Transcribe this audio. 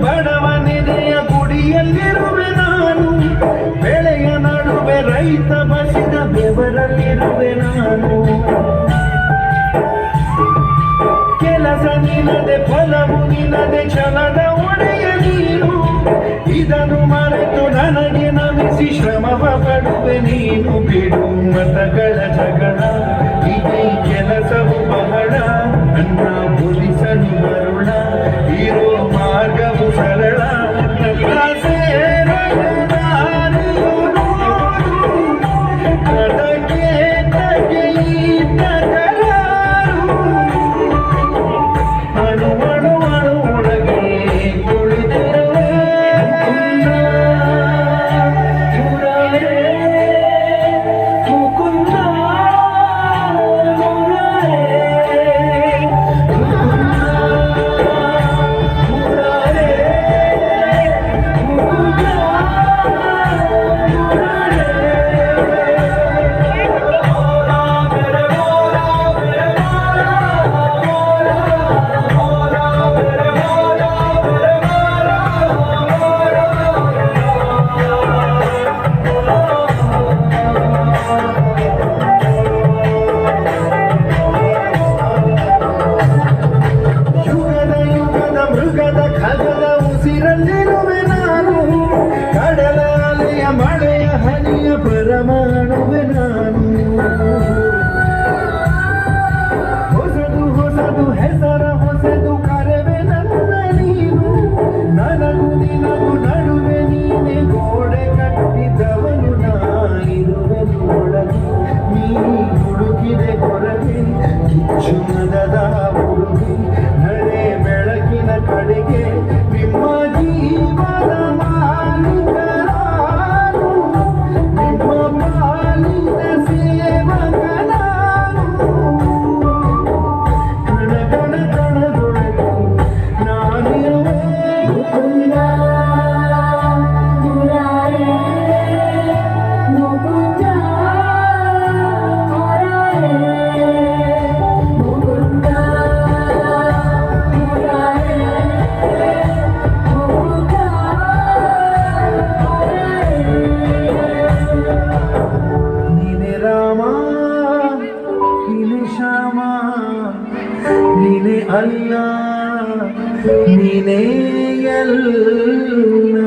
ಬಡವನೆದೆಯ ಗುಡಿಯಲ್ಲಿರುವೆ ನಾನು, ಬೆಳೆಯ ನಡುವೆ ರೈತ ಬಸಿದ ಬೆವರಲ್ಲಿರುವೆ ನಾನು. ಕೆಲಸ ನಿನದೆ ಫಲವು ನಿನದೆ ಛಲದ ಒಡೆಯ ನೀನು, ಇದನ್ನು ಮರೆತು ನನಗೆ ನಮಿಸಿ ಶ್ರಮವ ಪಡುವೆ ನೀನು. ಬಿಡು ಮತಗಳ ಜಗಳ, ಇದೇ ಕೆಲಸವು ಬಹಳ, ನನ್ನ ಪೊಲೀಸನು ಮರುಳ, ಇರೋ ಮಾರ್ಗವು ಸರಳ. ಕಡಕೆ ತಗೆಯಿತ ಕರಾರು, ಅಣು ಅಣು ಅಣು ಒಳಗೆ ಕುಳಿತಿರುವೆ ಮುರಾರೇ ಮುಕುಂದ ಮುರಾರೇ ಮುರಾರೇ ಮುಕುಂದ ಮೃಗದ ಖಗದ ಉಸಿರಲ್ಲಿರುವೆ ನಾನು, ಕಡಲ ಅಲೆಯ ಮಳೆಯ ಹನಿಯ ಪರಮಾಣುವೆ ನಾನು. ಹೊಸದು ಹೊಸದು ಹೆಸರ ಹೊಸದು ಕರೆವೆ ನನ್ನ ನೀನು, ನನಗೂ ನಿನಗೂ ನಡುವೆ ನೀನೆ ಗೋಡೆ ಕಟ್ಟಿದವನು ನಾನಿರುವೆ ಒಳಗೆ. ನೀ ಹುಡುಕಿದೆ ಹೊರಗೆ ಕಿಚ್ಚು ಮದದ ಹುಡುಗಿ, ನಡೆ ಬೆಳಕಿನ ಕಡೆಗೆ ನಿಮ್ಮ ಜೀವನ ಮಾಲೀಕರಾನು, ನಿಮ್ಮ ಪಾಲಿನ ಸೇವಕ ನಾನು. ಕಣ ಕಣ ಕಣದೊಳಗೆ ನಾನಿರುವೆ ಮುಕುಂದ ಮುರಾರೇ ಮುಕುಂದ ಮುರಾರೇ ಮುಕುಂದ ಮುರಾರೇ ಮುಕುಂದ ಮುರಾರೇ. ನೀನೆ ರಾಮ ನೀನೆ ಶ್ಯಾಮ, ನೀನೆ ಅಲ್ಲ ನೀನೇ ಎಲ್ಲ.